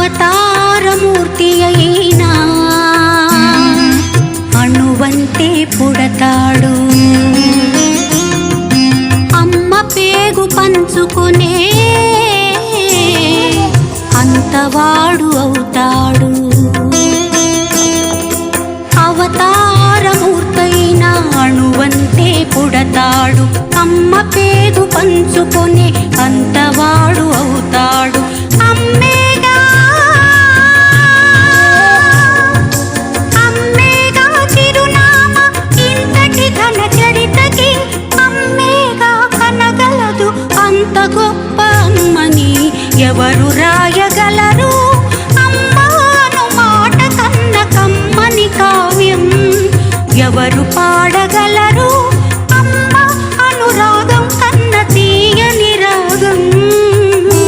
అవతారమూర్తి అయినా అణువంతే పుడతాడు. అమ్మ పేగు పంచుకునే అంతవాడు అవుతాడు. అవతారమూర్తైన అణువంతే పుడతాడు. అమ్మ పేగు పంచుకునే అంతవాడు అవుతాడు. అమ్మేగా అమ్మేగా చిరునామా ఇంతటి ఘన చరితకి. అమ్మేగా కనగలదు అంత గొప్ప అమ్మని ఎవరు రా